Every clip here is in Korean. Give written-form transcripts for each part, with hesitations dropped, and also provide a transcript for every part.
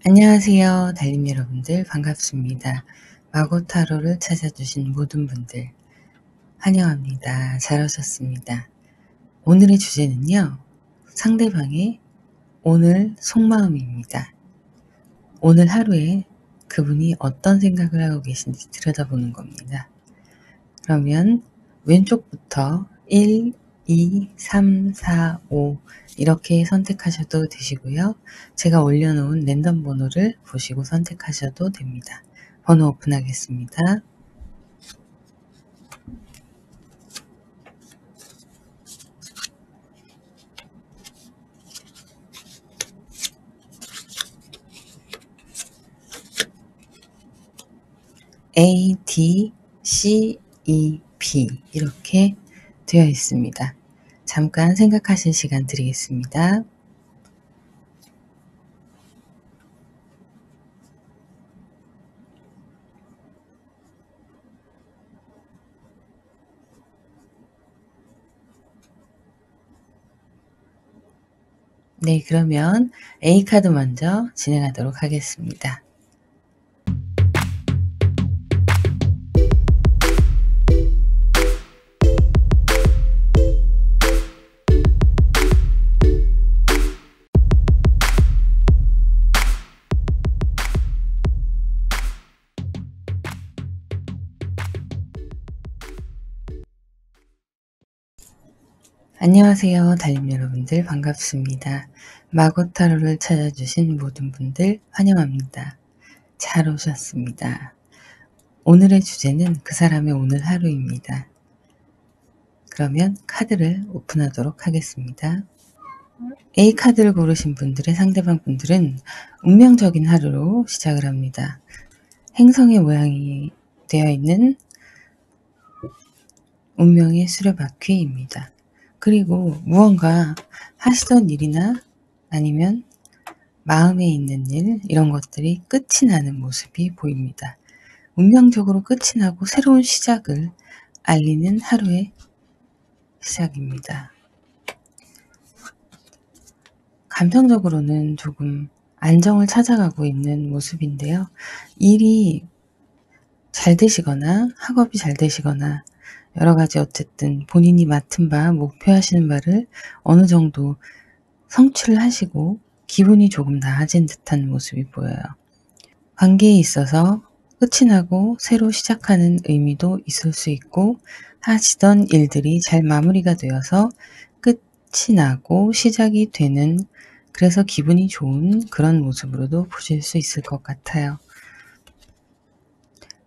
안녕하세요. 달님 여러분들 반갑습니다. 마고타로를 찾아주신 모든 분들 환영합니다. 잘 오셨습니다. 오늘의 주제는요. 상대방의 오늘 속마음입니다. 오늘 하루에 그분이 어떤 생각을 하고 계신지 들여다보는 겁니다. 그러면 왼쪽부터 1, 2, 3, 4, 5 이렇게 선택하셔도 되시고요. 제가 올려놓은 랜덤 번호를 보시고 선택하셔도 됩니다. 번호 오픈하겠습니다. A, D, C, E, B 이렇게 되어 있습니다. 잠깐 생각하실 시간 드리겠습니다. 네, 그러면 A카드 먼저 진행하도록 하겠습니다. 안녕하세요. 달님 여러분들 반갑습니다. 마고타로를 찾아주신 모든 분들 환영합니다. 잘 오셨습니다. 오늘의 주제는 그 사람의 오늘 하루입니다. 그러면 카드를 오픈하도록 하겠습니다. A카드를 고르신 분들의 상대방 분들은 운명적인 하루로 시작을 합니다. 행성의 모양이 되어 있는 운명의 수레바퀴입니다. 그리고 무언가 하시던 일이나 아니면 마음에 있는 일 이런 것들이 끝이 나는 모습이 보입니다. 운명적으로 끝이 나고 새로운 시작을 알리는 하루의 시작입니다. 감정적으로는 조금 안정을 찾아가고 있는 모습인데요. 일이 잘 되시거나 학업이 잘 되시거나 여러 가지 어쨌든 본인이 맡은 바 목표하시는 바를 어느 정도 성취를 하시고 기분이 조금 나아진 듯한 모습이 보여요. 관계에 있어서 끝이 나고 새로 시작하는 의미도 있을 수 있고 하시던 일들이 잘 마무리가 되어서 끝이 나고 시작이 되는 그래서 기분이 좋은 그런 모습으로도 보실 수 있을 것 같아요.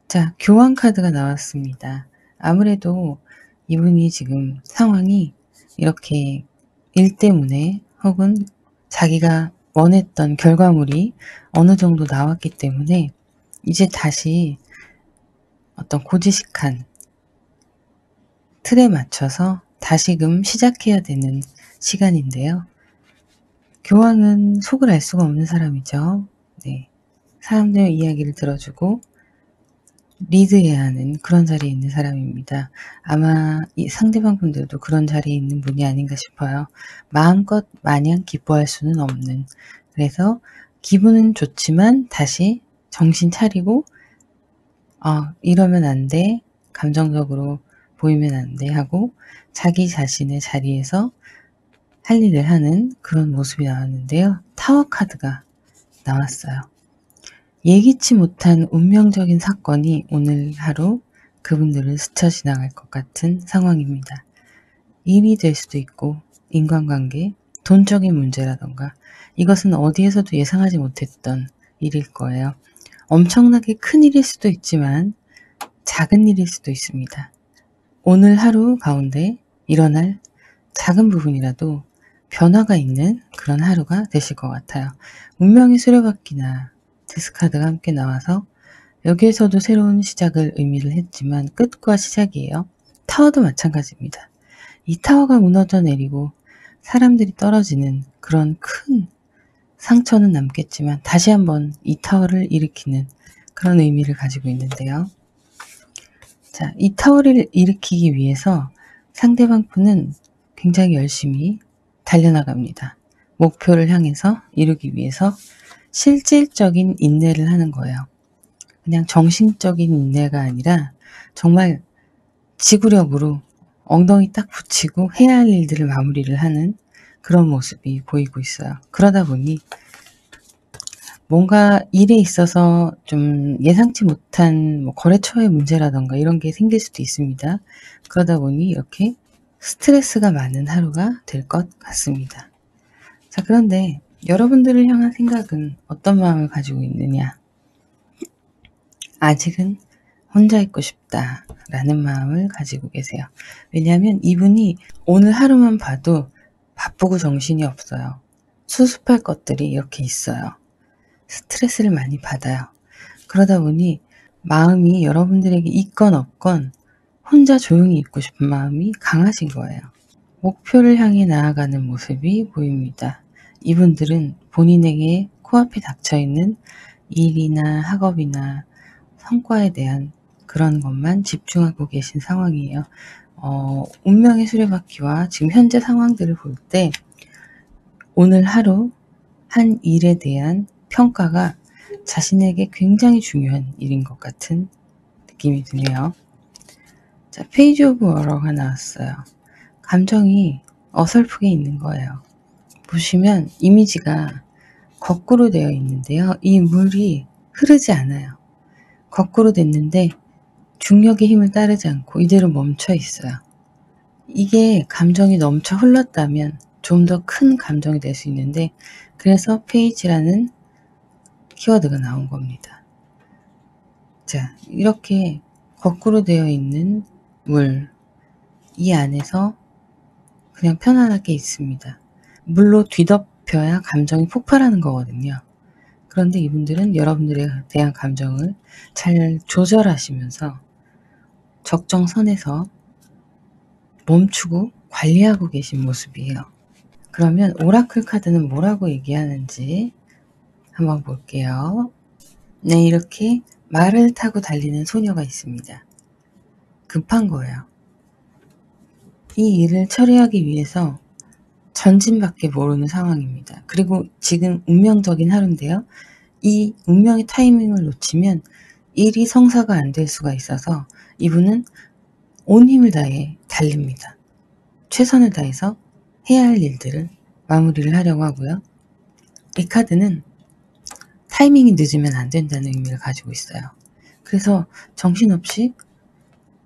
자, 교환 카드가 나왔습니다. 아무래도 이분이 지금 상황이 이렇게 일 때문에 혹은 자기가 원했던 결과물이 어느 정도 나왔기 때문에 이제 다시 어떤 고지식한 틀에 맞춰서 다시금 시작해야 되는 시간인데요. 교황은 속을 알 수가 없는 사람이죠. 네, 사람들의 이야기를 들어주고 리드해야 하는 그런 자리에 있는 사람입니다. 아마 이 상대방 분들도 그런 자리에 있는 분이 아닌가 싶어요. 마음껏 마냥 기뻐할 수는 없는. 그래서 기분은 좋지만 다시 정신 차리고 이러면 안 돼. 감정적으로 보이면 안 돼 하고 자기 자신의 자리에서 할 일을 하는 그런 모습이 나왔는데요. 타워 카드가 나왔어요. 예기치 못한 운명적인 사건이 오늘 하루 그분들을 스쳐 지나갈 것 같은 상황입니다. 일이 될 수도 있고 인간관계, 돈적인 문제라던가 이것은 어디에서도 예상하지 못했던 일일 거예요. 엄청나게 큰 일일 수도 있지만 작은 일일 수도 있습니다. 오늘 하루 가운데 일어날 작은 부분이라도 변화가 있는 그런 하루가 되실 것 같아요. 운명의 수레바퀴나 데스카드가 함께 나와서 여기에서도 새로운 시작을 의미를 했지만 끝과 시작이에요. 타워도 마찬가지입니다. 이 타워가 무너져 내리고 사람들이 떨어지는 그런 큰 상처는 남겠지만 다시 한번 이 타워를 일으키는 그런 의미를 가지고 있는데요. 자, 이 타워를 일으키기 위해서 상대방 분은 굉장히 열심히 달려나갑니다. 목표를 향해서 이루기 위해서 실질적인 인내를 하는 거예요. 그냥 정신적인 인내가 아니라 정말 지구력으로 엉덩이 딱 붙이고 해야 할 일들을 마무리를 하는 그런 모습이 보이고 있어요. 그러다 보니 뭔가 일에 있어서 좀 예상치 못한 거래처의 문제라던가 이런 게 생길 수도 있습니다. 그러다 보니 이렇게 스트레스가 많은 하루가 될 것 같습니다. 자, 그런데 여러분들을 향한 생각은 어떤 마음을 가지고 있느냐? 아직은 혼자 있고 싶다라는 마음을 가지고 계세요. 왜냐하면 이분이 오늘 하루만 봐도 바쁘고 정신이 없어요. 수습할 것들이 이렇게 있어요. 스트레스를 많이 받아요. 그러다 보니 마음이 여러분들에게 있건 없건 혼자 조용히 있고 싶은 마음이 강하신 거예요. 목표를 향해 나아가는 모습이 보입니다. 이분들은 본인에게 코앞에 닥쳐있는 일이나 학업이나 성과에 대한 그런 것만 집중하고 계신 상황이에요. 운명의 수레바퀴와 지금 현재 상황들을 볼 때 오늘 하루 한 일에 대한 평가가 자신에게 굉장히 중요한 일인 것 같은 느낌이 드네요. 자, 페이지 오브 워러가 나왔어요. 감정이 어설프게 있는 거예요. 보시면 이미지가 거꾸로 되어 있는데요. 이 물이 흐르지 않아요. 거꾸로 됐는데 중력의 힘을 따르지 않고 이대로 멈춰 있어요. 이게 감정이 넘쳐 흘렀다면 좀 더 큰 감정이 될 수 있는데 그래서 페이지라는 키워드가 나온 겁니다. 자, 이렇게 거꾸로 되어 있는 물, 이 안에서 그냥 편안하게 있습니다. 물로 뒤덮여야 감정이 폭발하는 거거든요. 그런데 이분들은 여러분들에 대한 감정을 잘 조절하시면서 적정선에서 멈추고 관리하고 계신 모습이에요. 그러면 오라클 카드는 뭐라고 얘기하는지 한번 볼게요. 네, 이렇게 말을 타고 달리는 소녀가 있습니다. 급한 거예요. 이 일을 처리하기 위해서 전진밖에 모르는 상황입니다. 그리고 지금 운명적인 하루인데요. 이 운명의 타이밍을 놓치면 일이 성사가 안 될 수가 있어서 이분은 온 힘을 다해 달립니다. 최선을 다해서 해야 할 일들을 마무리를 하려고 하고요. 이 카드는 타이밍이 늦으면 안 된다는 의미를 가지고 있어요. 그래서 정신없이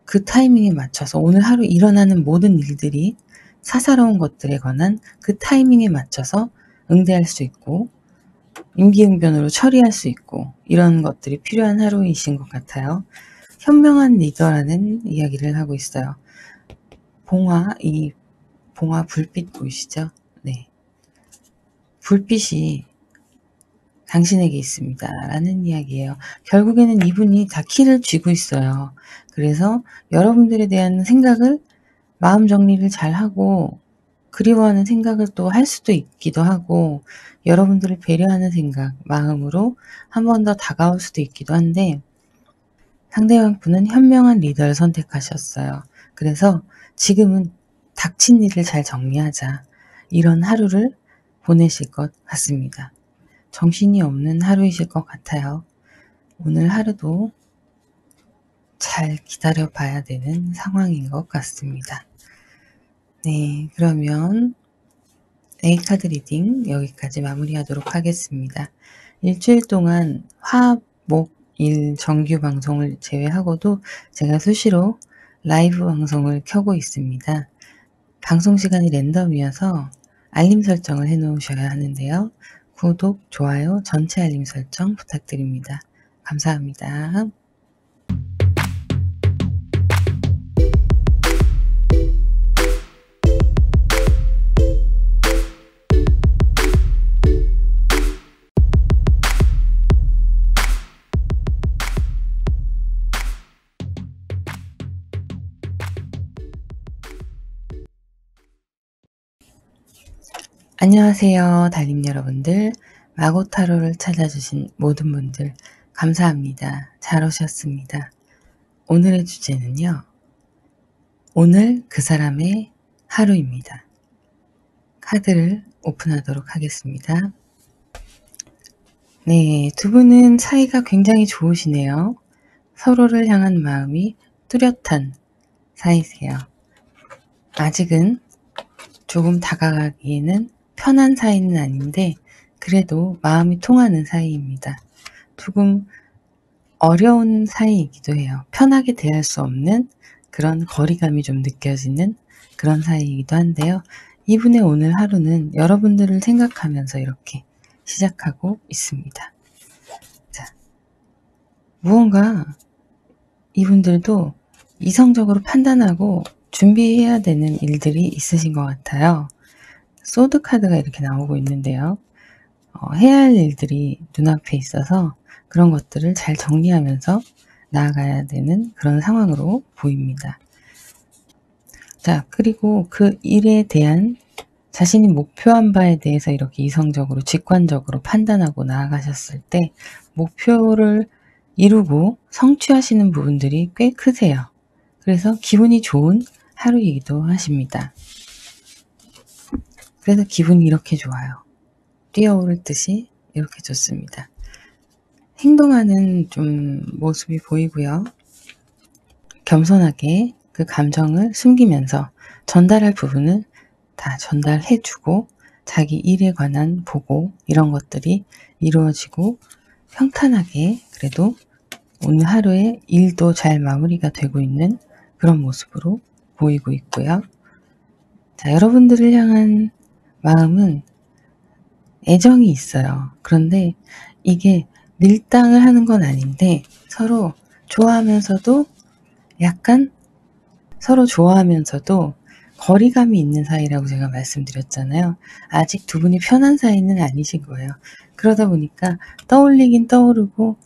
그 타이밍에 맞춰서 오늘 하루 일어나는 모든 일들이 사사로운 것들에 관한 그 타이밍에 맞춰서 응대할 수 있고 임기응변으로 처리할 수 있고 이런 것들이 필요한 하루이신 것 같아요. 현명한 리더라는 이야기를 하고 있어요. 이 봉화 불빛 보이시죠? 네. 불빛이 당신에게 있습니다. 라는 이야기예요. 결국에는 이분이 다 키를 쥐고 있어요. 그래서 여러분들에 대한 생각을 마음 정리를 잘 하고 그리워하는 생각을 또 할 수도 있기도 하고 여러분들을 배려하는 생각, 마음으로 한 번 더 다가올 수도 있기도 한데 상대방 분은 현명한 리더를 선택하셨어요. 그래서 지금은 닥친 일을 잘 정리하자. 이런 하루를 보내실 것 같습니다. 정신이 없는 하루이실 것 같아요. 오늘 하루도 잘 기다려 봐야 되는 상황인 것 같습니다. 네, 그러면 A카드 리딩 여기까지 마무리하도록 하겠습니다. 일주일 동안 화, 목, 일 정규 방송을 제외하고도 제가 수시로 라이브 방송을 켜고 있습니다. 방송 시간이 랜덤이어서 알림 설정을 해놓으셔야 하는데요. 구독, 좋아요, 전체 알림 설정 부탁드립니다. 감사합니다. 안녕하세요, 달님 여러분들. 마고타로를 찾아주신 모든 분들 감사합니다. 잘 오셨습니다. 오늘의 주제는요. 오늘 그 사람의 하루입니다. 카드를 오픈하도록 하겠습니다. 네, 두 분은 사이가 굉장히 좋으시네요. 서로를 향한 마음이 뚜렷한 사이세요. 아직은 조금 다가가기에는 편한 사이는 아닌데 그래도 마음이 통하는 사이입니다. 조금 어려운 사이이기도 해요. 편하게 대할 수 없는 그런 거리감이 좀 느껴지는 그런 사이이기도 한데요. 이분의 오늘 하루는 여러분들을 생각하면서 이렇게 시작하고 있습니다. 자, 무언가 이분들도 이성적으로 판단하고 준비해야 되는 일들이 있으신 것 같아요. 소드 카드가 이렇게 나오고 있는데요. 해야 할 일들이 눈앞에 있어서 그런 것들을 잘 정리하면서 나아가야 되는 그런 상황으로 보입니다. 자, 그리고 그 일에 대한 자신이 목표한 바에 대해서 이렇게 이성적으로 직관적으로 판단하고 나아가셨을 때 목표를 이루고 성취하시는 부분들이 꽤 크세요. 그래서 기분이 좋은 하루이기도 하십니다. 그래서 기분이 이렇게 좋아요. 뛰어오를 듯이 이렇게 좋습니다. 행동하는 좀 모습이 보이고요. 겸손하게 그 감정을 숨기면서 전달할 부분을 다 전달해주고 자기 일에 관한 보고 이런 것들이 이루어지고 평탄하게 그래도 오늘 하루의 일도 잘 마무리가 되고 있는 그런 모습으로 보이고 있고요. 자, 여러분들을 향한 마음은 애정이 있어요. 그런데 이게 밀당을 하는 건 아닌데 서로 좋아하면서도 약간 서로 좋아하면서도 거리감이 있는 사이라고 제가 말씀드렸잖아요. 아직 두 분이 편한 사이는 아니신 거예요. 그러다 보니까 떠올리긴 떠오르고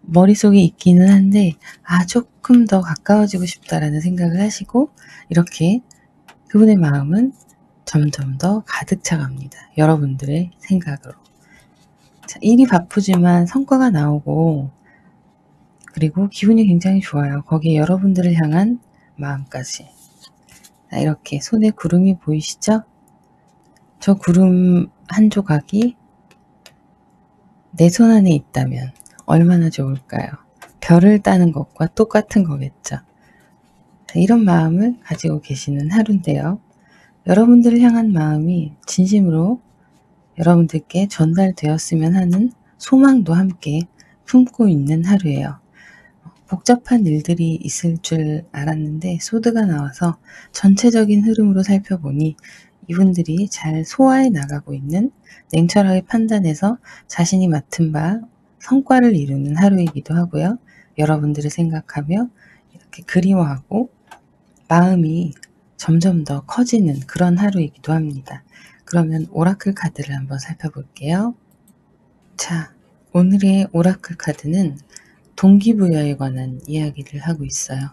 머릿속에 있기는 한데 조금 더 가까워지고 싶다라는 생각을 하시고 이렇게 그분의 마음은 점점 더 가득 차갑니다. 여러분들의 생각으로. 자, 일이 바쁘지만 성과가 나오고 그리고 기분이 굉장히 좋아요. 거기에 여러분들을 향한 마음까지. 자, 이렇게 손에 구름이 보이시죠? 저 구름 한 조각이 내 손 안에 있다면 얼마나 좋을까요? 별을 따는 것과 똑같은 거겠죠. 자, 이런 마음을 가지고 계시는 하루인데요. 여러분들을 향한 마음이 진심으로 여러분들께 전달되었으면 하는 소망도 함께 품고 있는 하루예요. 복잡한 일들이 있을 줄 알았는데 소드가 나와서 전체적인 흐름으로 살펴보니 이분들이 잘 소화해 나가고 있는 냉철하게 판단해서 자신이 맡은 바 성과를 이루는 하루이기도 하고요. 여러분들을 생각하며 이렇게 그리워하고 마음이 점점 더 커지는 그런 하루이기도 합니다. 그러면 오라클 카드를 한번 살펴볼게요. 자, 오늘의 오라클 카드는 동기부여에 관한 이야기를 하고 있어요.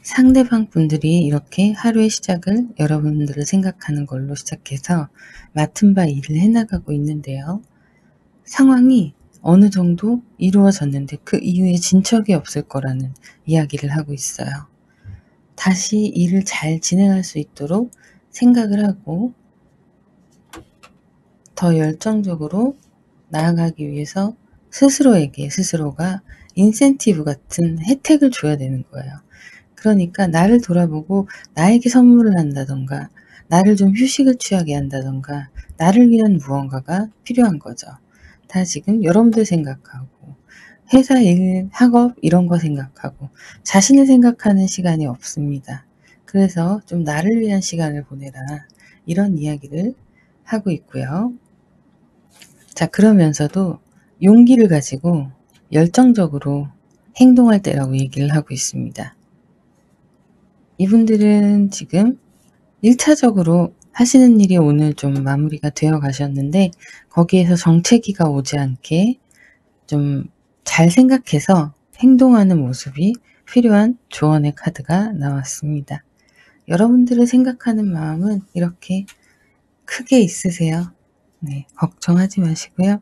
상대방 분들이 이렇게 하루의 시작을 여러분들을 생각하는 걸로 시작해서 맡은 바 일을 해나가고 있는데요. 상황이 어느 정도 이루어졌는데 그 이후에 진척이 없을 거라는 이야기를 하고 있어요. 다시 일을 잘 진행할 수 있도록 생각을 하고 더 열정적으로 나아가기 위해서 스스로에게 스스로가 인센티브 같은 혜택을 줘야 되는 거예요. 그러니까 나를 돌아보고 나에게 선물을 한다던가 나를 좀 휴식을 취하게 한다던가 나를 위한 무언가가 필요한 거죠. 다 지금 여러분들 생각하고 회사 일, 학업 이런 거 생각하고 자신을 생각하는 시간이 없습니다. 그래서 좀 나를 위한 시간을 보내라 이런 이야기를 하고 있고요. 자, 그러면서도 용기를 가지고 열정적으로 행동할 때라고 얘기를 하고 있습니다. 이분들은 지금 1차적으로 하시는 일이 오늘 좀 마무리가 되어 가셨는데 거기에서 정체기가 오지 않게 좀 잘 생각해서 행동하는 모습이 필요한 조언의 카드가 나왔습니다. 여러분들을 생각하는 마음은 이렇게 크게 있으세요. 네, 걱정하지 마시고요.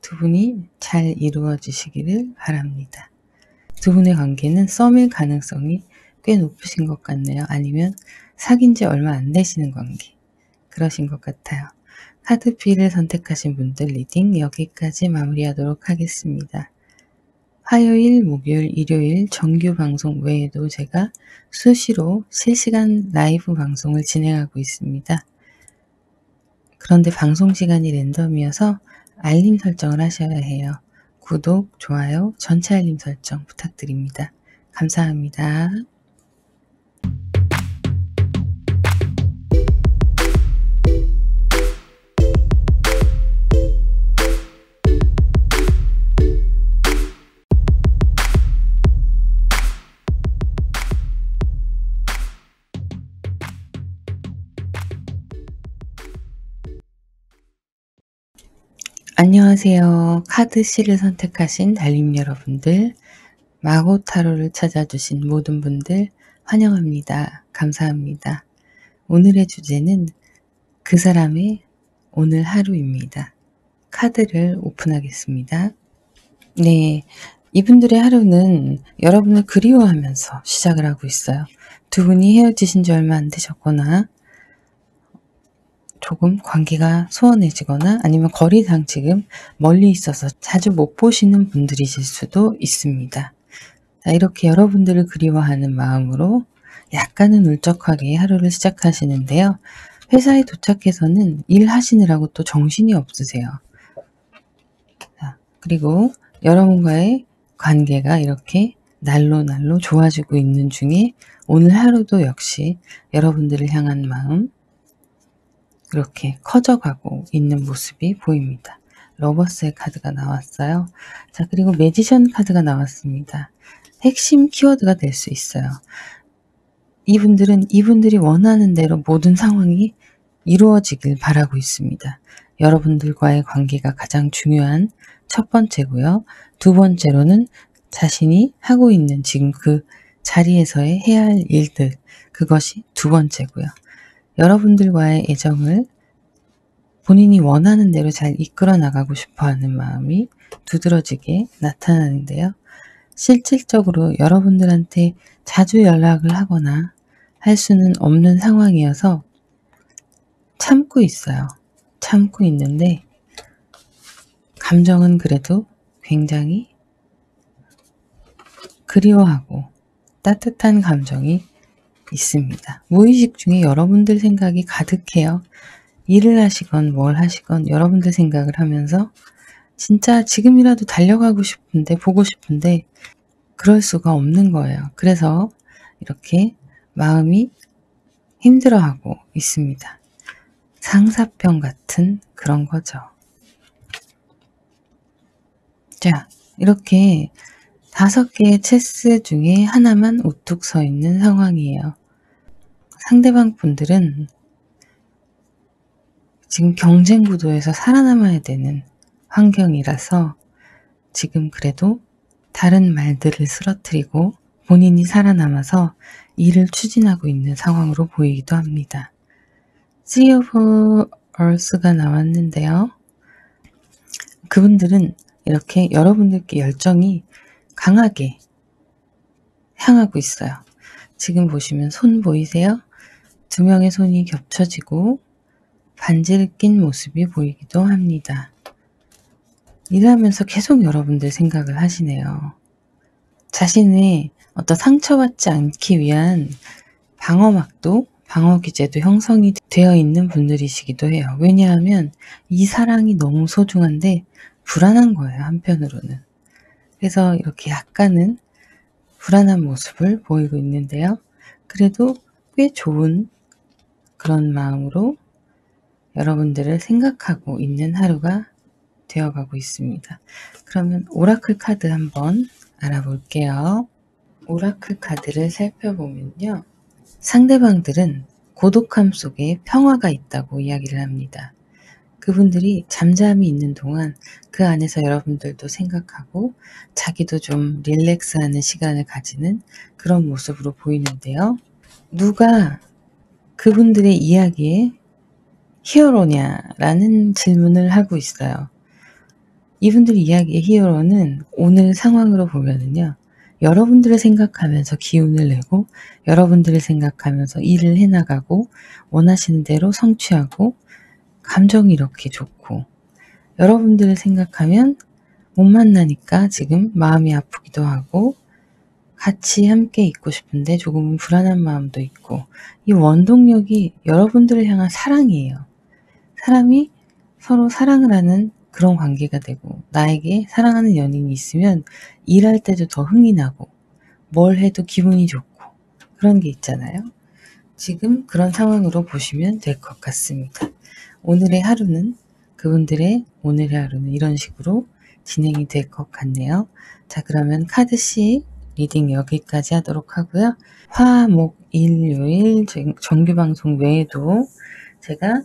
두 분이 잘 이루어지시기를 바랍니다. 두 분의 관계는 썸일 가능성이 꽤 높으신 것 같네요. 아니면 사귄 지 얼마 안 되시는 관계. 그러신 것 같아요. 카드 B를 선택하신 분들 리딩 여기까지 마무리하도록 하겠습니다. 화요일, 목요일, 일요일 정규 방송 외에도 제가 수시로 실시간 라이브 방송을 진행하고 있습니다. 그런데 방송 시간이 랜덤이어서 알림 설정을 하셔야 해요. 구독, 좋아요, 전체 알림 설정 부탁드립니다. 감사합니다. 안녕하세요. 카드 C를 선택하신 달님 여러분들, 마고 타로를 찾아주신 모든 분들 환영합니다. 감사합니다. 오늘의 주제는 그 사람의 오늘 하루입니다. 카드를 오픈하겠습니다. 네, 이분들의 하루는 여러분을 그리워하면서 시작을 하고 있어요. 두 분이 헤어지신 지 얼마 안 되셨거나 조금 관계가 소원해지거나 아니면 거리상 지금 멀리 있어서 자주 못 보시는 분들이실 수도 있습니다. 자, 이렇게 여러분들을 그리워하는 마음으로 약간은 울적하게 하루를 시작하시는데요. 회사에 도착해서는 일하시느라고 또 정신이 없으세요. 자, 그리고 여러분과의 관계가 이렇게 날로 좋아지고 있는 중에 오늘 하루도 역시 여러분들을 향한 마음 이렇게 커져가고 있는 모습이 보입니다. 러버스의 카드가 나왔어요. 자, 그리고 매지션 카드가 나왔습니다. 핵심 키워드가 될 수 있어요. 이분들은 이분들이 원하는 대로 모든 상황이 이루어지길 바라고 있습니다. 여러분들과의 관계가 가장 중요한 첫 번째고요. 두 번째로는 자신이 하고 있는 지금 그 자리에서의 해야 할 일들, 그것이 두 번째고요. 여러분들과의 애정을 본인이 원하는 대로 잘 이끌어 나가고 싶어하는 마음이 두드러지게 나타나는데요. 실질적으로 여러분들한테 자주 연락을 하거나 할 수는 없는 상황이어서 참고 있어요. 참고 있는데 감정은 그래도 굉장히 그리워하고 따뜻한 감정이 있습니다. 무의식 중에 여러분들 생각이 가득해요. 일을 하시건 뭘 하시건 여러분들 생각을 하면서 진짜 지금이라도 달려가고 싶은데 보고 싶은데 그럴 수가 없는 거예요. 그래서 이렇게 마음이 힘들어하고 있습니다. 상사병 같은 그런 거죠. 자, 이렇게 5개의 체스 중에 하나만 우뚝 서 있는 상황이에요. 상대방 분들은 지금 경쟁 구도에서 살아남아야 되는 환경이라서 지금 그래도 다른 말들을 쓰러뜨리고 본인이 살아남아서 일을 추진하고 있는 상황으로 보이기도 합니다. Sea of Earth가 나왔는데요. 그분들은 이렇게 여러분들께 열정이 강하게 향하고 있어요. 지금 보시면 손 보이세요? 2명의 손이 겹쳐지고 반지를 낀 모습이 보이기도 합니다. 일하면서 계속 여러분들 생각을 하시네요. 자신의 어떤 상처받지 않기 위한 방어막도 방어기제도 형성이 되어 있는 분들이시기도 해요. 왜냐하면 이 사랑이 너무 소중한데 불안한 거예요. 한편으로는. 그래서 이렇게 약간은 불안한 모습을 보이고 있는데요. 그래도 꽤 좋은 그런 마음으로 여러분들을 생각하고 있는 하루가 되어가고 있습니다. 그러면 오라클 카드 한번 알아볼게요. 오라클 카드를 살펴보면요. 상대방들은 고독함 속에 평화가 있다고 이야기를 합니다. 그분들이 잠잠히 있는 동안 그 안에서 여러분들도 생각하고 자기도 좀 릴렉스하는 시간을 가지는 그런 모습으로 보이는데요. 누가 그분들의 이야기에 히어로냐라는 질문을 하고 있어요. 이분들 이야기의 히어로는 오늘 상황으로 보면은요. 여러분들을 생각하면서 기운을 내고 여러분들을 생각하면서 일을 해나가고 원하시는 대로 성취하고 감정이 이렇게 좋고 여러분들을 생각하면 못 만나니까 지금 마음이 아프기도 하고 같이 함께 있고 싶은데 조금은 불안한 마음도 있고 이 원동력이 여러분들을 향한 사랑이에요. 사람이 서로 사랑을 하는 그런 관계가 되고 나에게 사랑하는 연인이 있으면 일할 때도 더 흥이 나고 뭘 해도 기분이 좋고 그런 게 있잖아요. 지금 그런 상황으로 보시면 될 것 같습니다. 오늘의 하루는 그분들의 오늘의 하루는 이런 식으로 진행이 될 것 같네요. 자, 그러면 카드씩 리딩 여기까지 하도록 하고요. 화, 목, 일, 요일 정규 방송 외에도 제가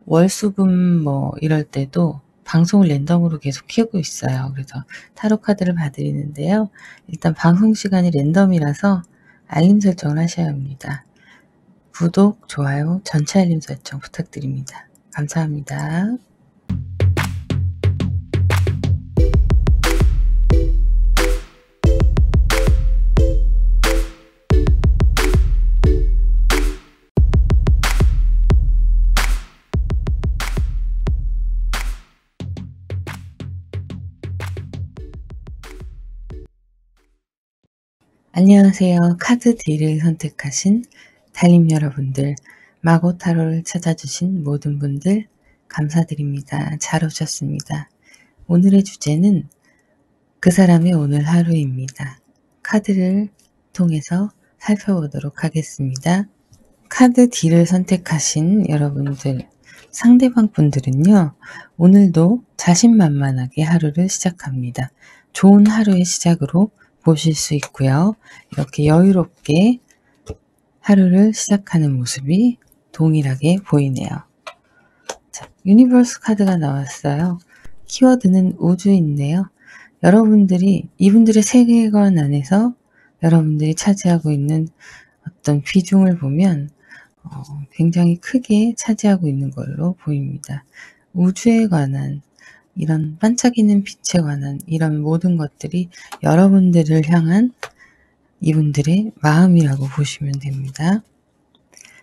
월수금 이럴 때도 방송을 랜덤으로 계속 키우고 있어요. 그래서 타로 카드를 봐드리는데요. 일단 방송 시간이 랜덤이라서 알림 설정을 하셔야 합니다. 구독, 좋아요, 전체 알림 설정 부탁드립니다. 감사합니다. 안녕하세요. 카드 딜을 선택하신 달님 여러분들, 마고 타로를 찾아주신 모든 분들 감사드립니다. 잘 오셨습니다. 오늘의 주제는 그 사람의 오늘 하루입니다. 카드를 통해서 살펴보도록 하겠습니다. 카드 D를 선택하신 여러분들, 상대방 분들은요, 오늘도 자신만만하게 하루를 시작합니다. 좋은 하루의 시작으로 보실 수 있고요. 이렇게 여유롭게 하루를 시작하는 모습이 동일하게 보이네요. 자, 유니버스 카드가 나왔어요. 키워드는 우주인데요. 여러분들이 이분들의 세계관 안에서 여러분들이 차지하고 있는 어떤 비중을 보면 굉장히 크게 차지하고 있는 걸로 보입니다. 우주에 관한 이런 반짝이는 빛에 관한 이런 모든 것들이 여러분들을 향한 이분들의 마음이라고 보시면 됩니다.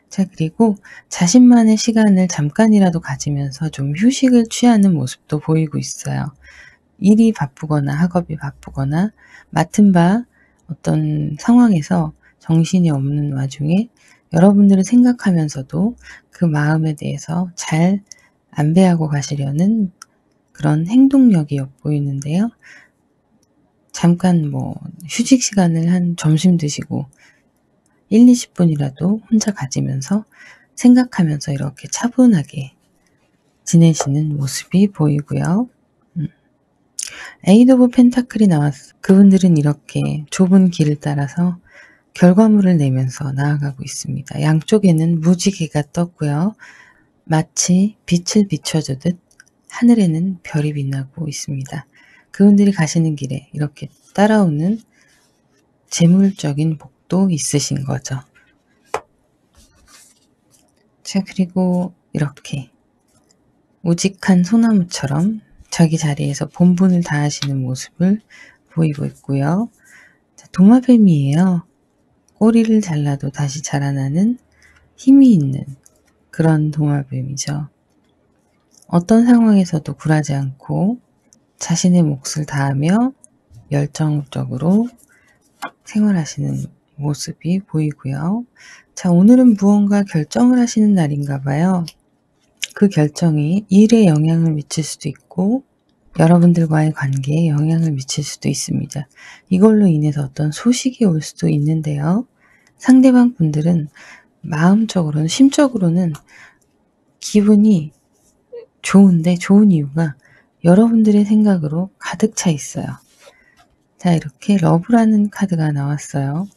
자, 그리고 자신만의 시간을 잠깐이라도 가지면서 좀 휴식을 취하는 모습도 보이고 있어요. 일이 바쁘거나 학업이 바쁘거나 맡은 바 어떤 상황에서 정신이 없는 와중에 여러분들을 생각하면서도 그 마음에 대해서 잘 안배하고 가시려는 그런 행동력이 엿보이는데요. 잠깐 휴식 시간을 한 점심 드시고 1, 20분이라도 혼자 가지면서 생각하면서 이렇게 차분하게 지내시는 모습이 보이고요. 에이드 오브 펜타클이 나왔어. 그분들은 이렇게 좁은 길을 따라서 결과물을 내면서 나아가고 있습니다. 양쪽에는 무지개가 떴고요. 마치 빛을 비춰주듯 하늘에는 별이 빛나고 있습니다. 그분들이 가시는 길에 이렇게 따라오는 재물적인 복도 있으신 거죠. 자, 그리고 이렇게 우직한 소나무처럼 자기 자리에서 본분을 다하시는 모습을 보이고 있고요. 자, 도마뱀이에요. 꼬리를 잘라도 다시 자라나는 힘이 있는 그런 도마뱀이죠. 어떤 상황에서도 굴하지 않고 자신의 몫을 다하며 열정적으로 생활하시는 모습이 보이고요. 자, 오늘은 무언가 결정을 하시는 날인가 봐요. 그 결정이 일에 영향을 미칠 수도 있고 여러분들과의 관계에 영향을 미칠 수도 있습니다. 이걸로 인해서 어떤 소식이 올 수도 있는데요. 상대방 분들은 마음적으로는 심적으로는 기분이 좋은데 좋은 이유가 여러분들의 생각으로 가득 차 있어요. 자, 이렇게 러브라는 카드가 나왔어요.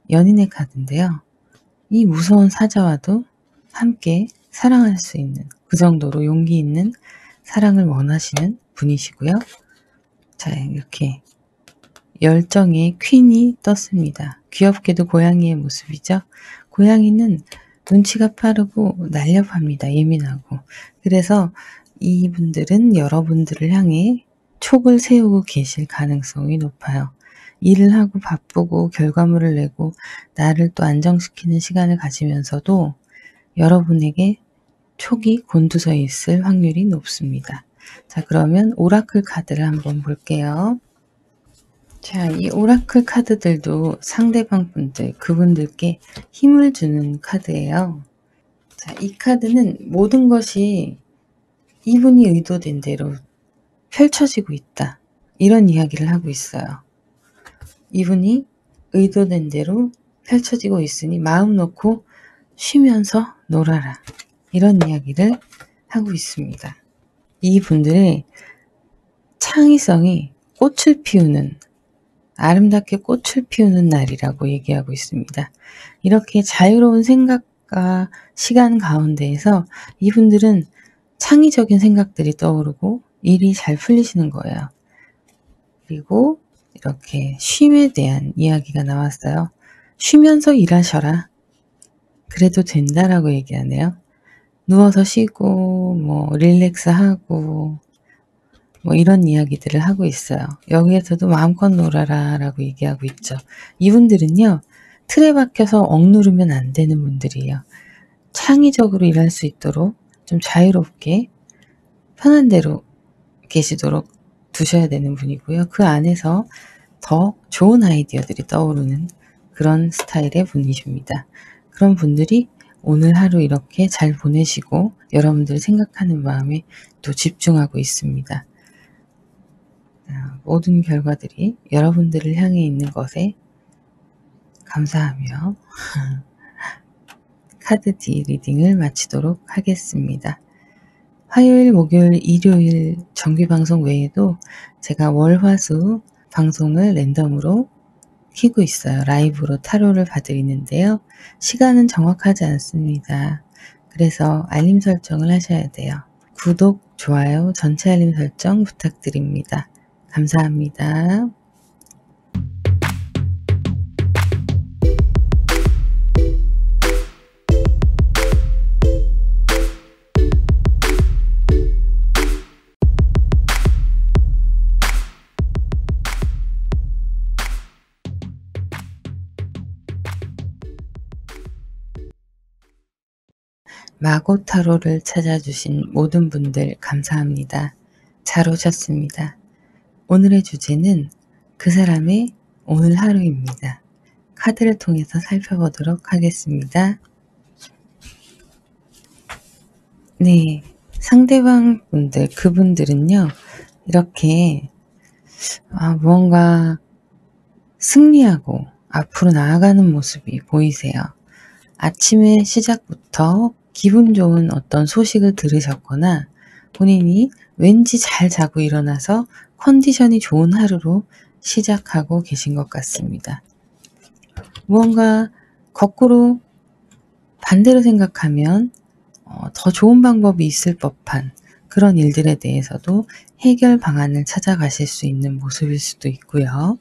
연인의 카드인데요. 이 무서운 사자와도 함께 사랑할 수 있는 그 정도로 용기 있는 사랑을 원하시는 분이시고요. 자, 이렇게 열정의 퀸이 떴습니다. 귀엽게도 고양이의 모습이죠. 고양이는 눈치가 빠르고 날렵합니다. 예민하고. 그래서 이분들은 여러분들을 향해 촉을 세우고 계실 가능성이 높아요. 일을 하고 바쁘고 결과물을 내고 나를 또 안정시키는 시간을 가지면서도 여러분에게 촉이 곤두서 있을 확률이 높습니다. 자, 그러면 오라클 카드를 한번 볼게요. 자, 이 오라클 카드들도 상대방 분들, 그분들께 힘을 주는 카드예요. 자, 이 카드는 모든 것이 이분이 의도된 대로 펼쳐지고 있다. 이런 이야기를 하고 있어요. 이분이 의도된 대로 펼쳐지고 있으니 마음 놓고 쉬면서 놀아라. 이런 이야기를 하고 있습니다. 이분들의 창의성이 꽃을 피우는, 아름답게 꽃을 피우는 날이라고 얘기하고 있습니다. 이렇게 자유로운 생각과 시간 가운데에서 이분들은 창의적인 생각들이 떠오르고 일이 잘 풀리시는 거예요. 그리고 이렇게 쉼에 대한 이야기가 나왔어요. 쉬면서 일하셔라. 그래도 된다라고 얘기하네요. 누워서 쉬고 릴렉스하고 이런 이야기들을 하고 있어요. 여기에서도 마음껏 놀아라 라고 얘기하고 있죠. 이분들은요, 틀에 박혀서 억누르면 안 되는 분들이에요. 창의적으로 일할 수 있도록 좀 자유롭게 편한 대로 계시도록 두셔야 되는 분이고요. 그 안에서 더 좋은 아이디어들이 떠오르는 그런 스타일의 분이십니다. 그런 분들이 오늘 하루 이렇게 잘 보내시고 여러분들 생각하는 마음에 또 집중하고 있습니다. 모든 결과들이 여러분들을 향해 있는 것에 감사하며 카드 D 리딩을 마치도록 하겠습니다. 화요일, 목요일, 일요일 정규방송 외에도 제가 월, 화, 수 방송을 랜덤으로 키고 있어요. 라이브로 타로를 봐드리는데요. 시간은 정확하지 않습니다. 그래서 알림 설정을 하셔야 돼요. 구독, 좋아요, 전체 알림 설정 부탁드립니다. 감사합니다. 마고 타로를 찾아주신 모든 분들 감사합니다. 잘 오셨습니다. 오늘의 주제는 그 사람의 오늘 하루입니다. 카드를 통해서 살펴보도록 하겠습니다. 네, 상대방 분들, 그분들은요, 이렇게 무언가 승리하고 앞으로 나아가는 모습이 보이세요. 아침의 시작부터 기분 좋은 어떤 소식을 들으셨거나 본인이 왠지 잘 자고 일어나서 컨디션이 좋은 하루로 시작하고 계신 것 같습니다. 무언가 거꾸로 반대로 생각하면 더 좋은 방법이 있을 법한 그런 일들에 대해서도 해결 방안을 찾아가실 수 있는 모습일 수도 있고요.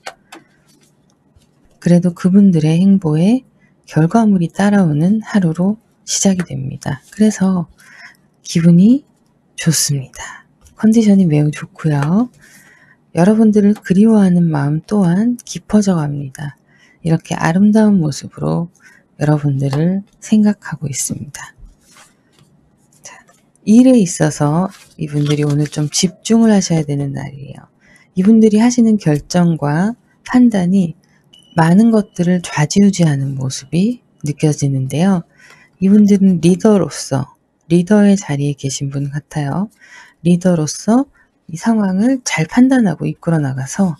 그래도 그분들의 행보에 결과물이 따라오는 하루로 시작이 됩니다. 그래서 기분이 좋습니다. 컨디션이 매우 좋고요. 여러분들을 그리워하는 마음 또한 깊어져 갑니다. 이렇게 아름다운 모습으로 여러분들을 생각하고 있습니다. 자, 일에 있어서 이분들이 오늘 좀 집중을 하셔야 되는 날이에요. 이분들이 하시는 결정과 판단이 많은 것들을 좌지우지하는 모습이 느껴지는데요. 이분들은 리더의 자리에 계신 분 같아요. 리더로서 이 상황을 잘 판단하고 이끌어 나가서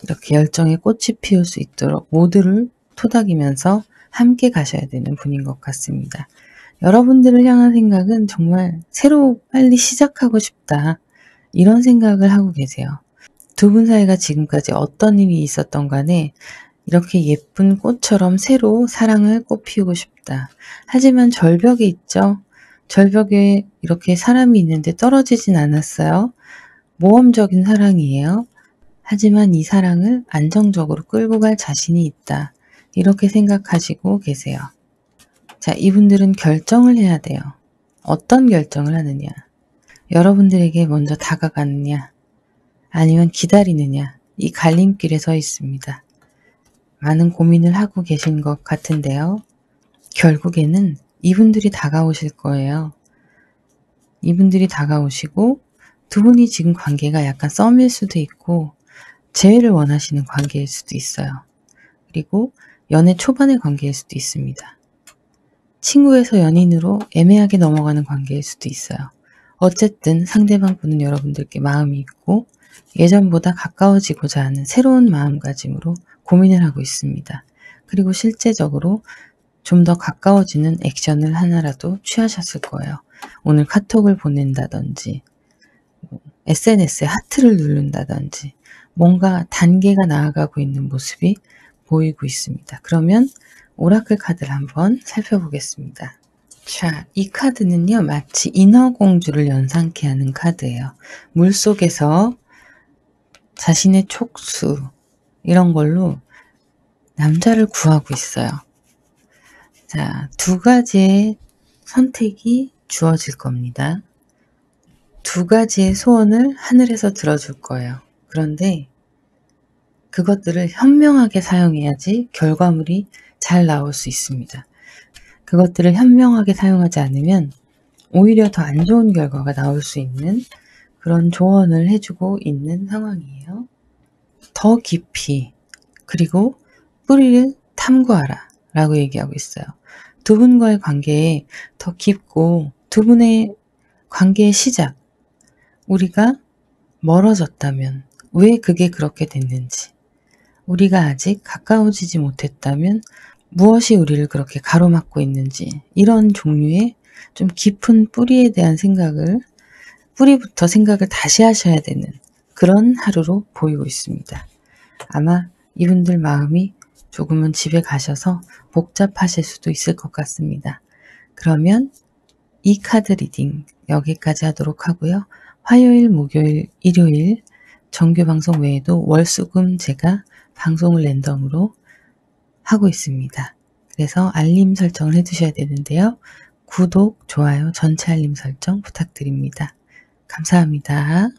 이렇게 열정의 꽃이 피울 수 있도록 모두를 토닥이면서 함께 가셔야 되는 분인 것 같습니다. 여러분들을 향한 생각은 정말 새로 빨리 시작하고 싶다. 이런 생각을 하고 계세요. 두 분 사이가 지금까지 어떤 일이 있었던 간에 이렇게 예쁜 꽃처럼 새로 사랑을 꽃피우고 싶다. 하지만 절벽에 있죠. 절벽에 이렇게 사람이 있는데 떨어지진 않았어요. 모험적인 사랑이에요. 하지만 이 사랑을 안정적으로 끌고 갈 자신이 있다. 이렇게 생각하시고 계세요. 자, 이분들은 결정을 해야 돼요. 어떤 결정을 하느냐? 여러분들에게 먼저 다가가느냐? 아니면 기다리느냐? 이 갈림길에 서 있습니다. 많은 고민을 하고 계신 것 같은데요. 결국에는 이분들이 다가오실 거예요. 이분들이 다가오시고 두 분이 지금 관계가 약간 썸일 수도 있고 재회를 원하시는 관계일 수도 있어요. 그리고 연애 초반의 관계일 수도 있습니다. 친구에서 연인으로 애매하게 넘어가는 관계일 수도 있어요. 어쨌든 상대방 분은 여러분들께 마음이 있고 예전보다 가까워지고자 하는 새로운 마음가짐으로 고민을 하고 있습니다. 그리고 실제적으로 좀 더 가까워지는 액션을 하나라도 취하셨을 거예요. 오늘 카톡을 보낸다든지 SNS에 하트를 누른다든지 뭔가 단계가 나아가고 있는 모습이 보이고 있습니다. 그러면 오라클 카드를 한번 살펴보겠습니다. 자, 이 카드는요, 마치 인어공주를 연상케 하는 카드예요. 물속에서 자신의 촉수, 이런 걸로 남자를 구하고 있어요. 자, 두 가지의 선택이 주어질 겁니다. 두 가지의 소원을 하늘에서 들어줄 거예요. 그런데 그것들을 현명하게 사용해야지 결과물이 잘 나올 수 있습니다. 그것들을 현명하게 사용하지 않으면 오히려 더 안 좋은 결과가 나올 수 있는 그런 조언을 해주고 있는 상황이에요. 더 깊이 그리고 뿌리를 탐구하라 라고 얘기하고 있어요. 두 분과의 관계에 더 깊고 두 분의 관계의 시작, 우리가 멀어졌다면 왜 그게 그렇게 됐는지, 우리가 아직 가까워지지 못했다면 무엇이 우리를 그렇게 가로막고 있는지, 이런 종류의 좀 깊은 뿌리에 대한 생각을, 뿌리부터 생각을 다시 하셔야 되는 그런 하루로 보이고 있습니다. 아마 이분들 마음이 조금은 집에 가셔서 복잡하실 수도 있을 것 같습니다. 그러면 이 카드 리딩 여기까지 하도록 하고요. 화요일, 목요일, 일요일 정규 방송 외에도 월수금 제가 방송을 랜덤으로 하고 있습니다. 그래서 알림 설정을 해두셔야 되는데요. 구독, 좋아요, 전체 알림 설정 부탁드립니다. 감사합니다.